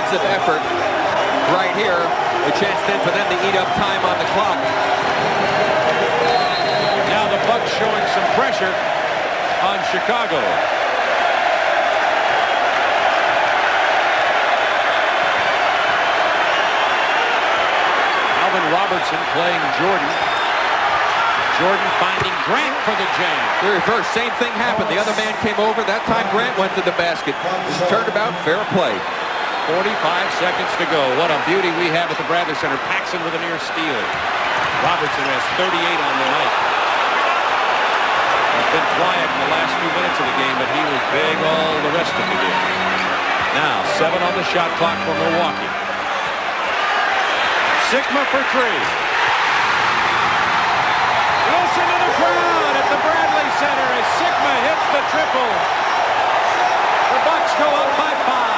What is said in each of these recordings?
defensive effort right here. A chance then for them to eat up time on the clock. Now the Bucks showing some pressure on Chicago. Alvin Robertson playing Jordan. Jordan finding Grant for the jam. The reverse, same thing happened. The other man came over. That time Grant went to the basket. His turnabout, fair play. 45 seconds to go. What a beauty we have at the Bradley Center. Paxson with a near steal. Robertson has 38 on the night. He's been quiet in the last few minutes of the game, but he was big all the rest of the game. Now, 7 on the shot clock for Milwaukee. Sigma for 3. Listen to the crowd at the Bradley Center as Sigma hits the triple. The Bucks go up by 5.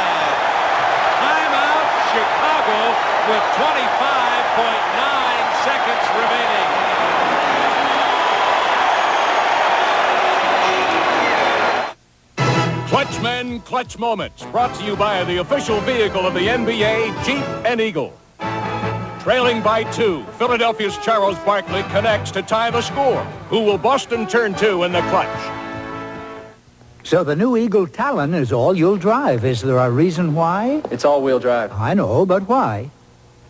Timeout, Chicago with 25.9 seconds remaining. Clutch Men, Clutch Moments, brought to you by the official vehicle of the NBA, Jeep and Eagle. Trailing by 2, Philadelphia's Charles Barkley connects to tie the score. Who will Boston turn to in the clutch? So the new Eagle Talon is all-wheel drive. Is there a reason why? It's all-wheel drive. I know, but why?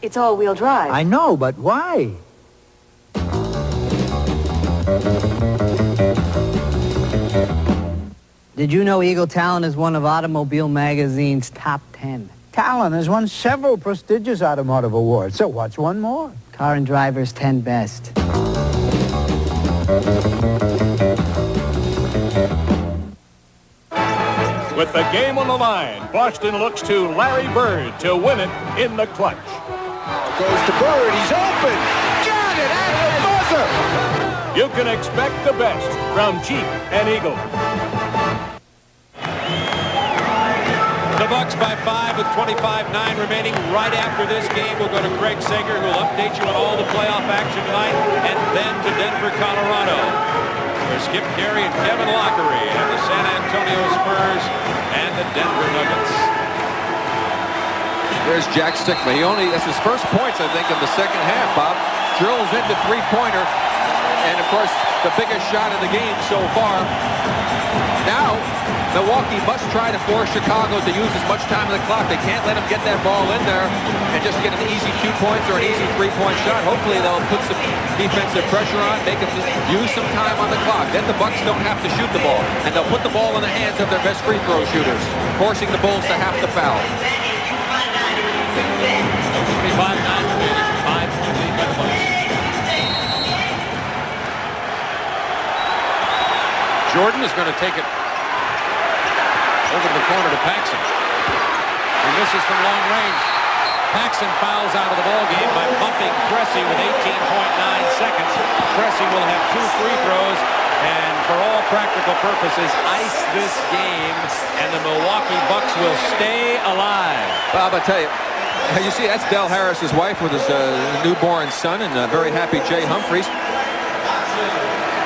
It's all-wheel drive. I know, but why? Did you know Eagle Talon is one of Automobile Magazine's top 10? Talon has won several prestigious automotive awards, so what's one more? Car and Driver's 10 Best. With the game on the line, Boston looks to Larry Bird to win it in the clutch. Goes to Bird, he's open! Got it at the buzzer! You can expect the best from Jeep and Eagle. The Bucks by 5 with 25-9 remaining. Right after this game, we'll go to Craig Sager, who will update you on all the playoff action tonight, and then to Denver, Colorado, where Skip Carey and Kevin Lockery have the San Antonio Spurs and the Denver Nuggets. There's Jack Sigma. That's his first points, I think, in the second half, Bob. Drills into three-pointer, and of course, the biggest shot of the game so far. Now, Milwaukee must try to force Chicago to use as much time on the clock. They can't let them get that ball in there and just get an easy 2 points or an easy 3-point shot. Hopefully they'll put some defensive pressure on, make them use some time on the clock. Then the Bucks don't have to shoot the ball, and they'll put the ball in the hands of their best free throw shooters, forcing the Bulls to have to foul. 25-9 remaining, 5-point lead by the Bucks. Jordan is going to take it over to the corner to Paxson. He misses from long range. Paxson fouls out of the ball game by bumping Pressey with 18.9 seconds. Pressey will have 2 free throws and for all practical purposes ice this game, and the Milwaukee Bucks will stay alive. Bob, I tell you, see that's Del Harris's wife with his newborn son, and very happy Jay Humphries.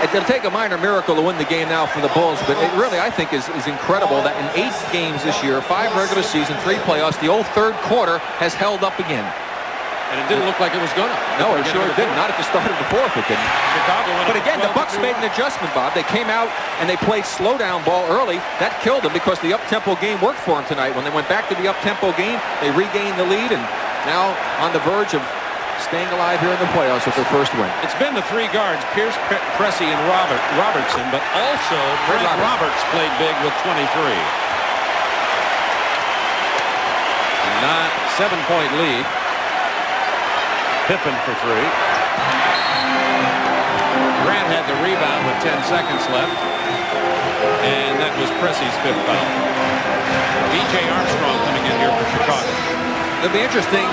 It'll take a minor miracle to win the game now for the Bulls, but it really, I think, is incredible that in 8 games this year, 5 regular season, 3 playoffs, the old third quarter has held up again. And it didn't look like it was going to. No, it sure didn't. Not at the start of the fourth, it didn't. Chicago went but again, the Bucks made an adjustment, Bob. They came out and they played slow-down ball early. That killed them because the up-tempo game worked for them tonight. When they went back to the up-tempo game, they regained the lead, and now on the verge of staying alive here in the playoffs with their first win. It's been the 3 guards, Pierce, Pressey, and Robertson, but also Fred Roberts played big with 23. Not 7-point lead. Pippen for 3. Grant had the rebound with 10 seconds left, and that was Pressey's 5th foul. B.J. Armstrong coming in here for Chicago. It'll be interesting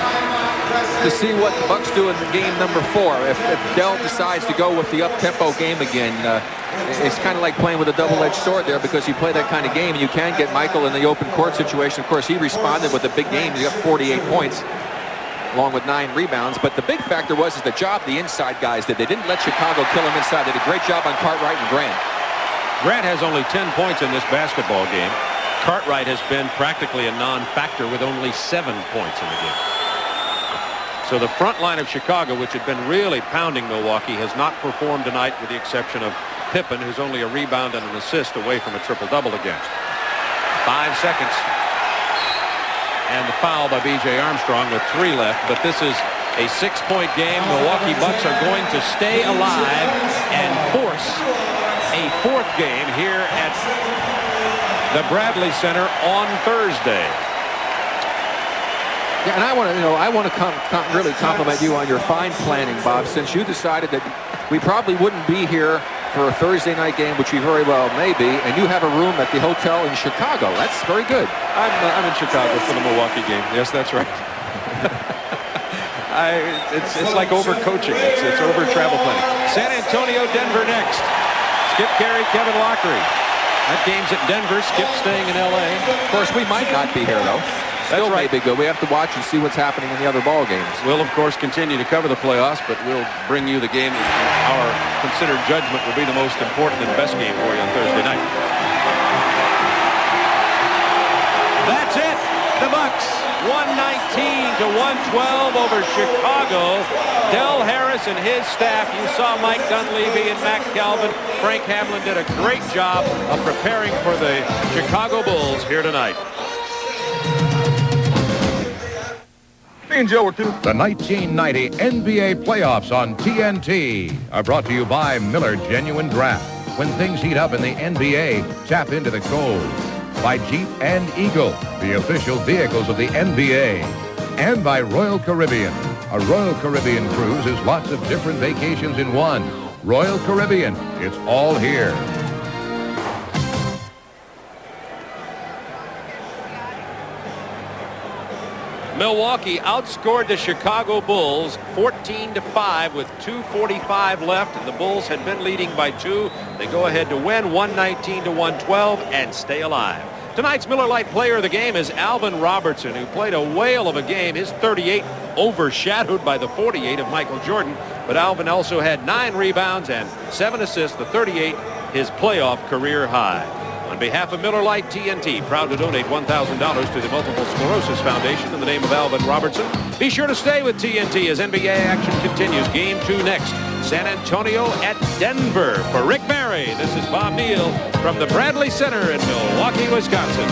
to see what the Bucks do in game number 4. If Dell decides to go with the up-tempo game again, it's kind of like playing with a double-edged sword there, because you play that kind of game and you can get Michael in the open court situation. Of course, he responded with a big game. He got 48 points along with 9 rebounds. But the big factor was the job the inside guys did. They didn't let Chicago kill him inside. They did a great job on Cartwright and Grant. Grant has only 10 points in this basketball game. Cartwright has been practically a non-factor with only 7 points in the game. So the front line of Chicago, which had been really pounding Milwaukee, has not performed tonight with the exception of Pippen, who's only a rebound and an assist away from a triple-double again. 5 seconds. And the foul by B.J. Armstrong with 3 left. But this is a 6-point game. Milwaukee Bucks are going to stay alive and force a 4th game here at the Bradley Center on Thursday. Yeah, and I want to really compliment you on your fine planning, Bob, since you decided that we probably wouldn't be here for a Thursday night game, which we very well may be, and you have a room at the hotel in Chicago. That's very good. I'm in Chicago for the Milwaukee game. Yes, that's right. It's like overcoaching. It's over travel planning. San Antonio, Denver next. Skip Carey, Kevin Lockery. That game's at Denver. Skip staying in L.A. Of course, we might not be here, though. Still may be good. We have to watch and see what's happening in the other ball games. We'll, of course, continue to cover the playoffs, but we'll bring you the game that our considered judgment will be the most important and best game for you on Thursday night. That's it. The Bucks 119-112 over Chicago. Del Harris and his staff. You saw Mike Dunleavy and Matt Calvin. Frank Hamlin did a great job of preparing for the Chicago Bulls here tonight. The 1990 NBA playoffs on TNT are brought to you by Miller Genuine Draft. When things heat up in the NBA, tap into the cold. By Jeep and Eagle, the official vehicles of the NBA. And by Royal Caribbean. A Royal Caribbean cruise is lots of different vacations in one. Royal Caribbean, it's all here. Milwaukee outscored the Chicago Bulls 14-5 with 2:45 left, and the Bulls had been leading by 2. They go ahead to win 119-112 and stay alive. Tonight's Miller Lite player of the game is Alvin Robertson, who played a whale of a game. His 38 overshadowed by the 48 of Michael Jordan, but Alvin also had 9 rebounds and 7 assists. The 38, his playoff career high. On behalf of Miller Lite TNT, proud to donate $1,000 to the Multiple Sclerosis Foundation in the name of Alvin Robertson. Be sure to stay with TNT as NBA action continues. Game 2 next. San Antonio at Denver. For Rick Barry, this is Bob Neal from the Bradley Center in Milwaukee, Wisconsin.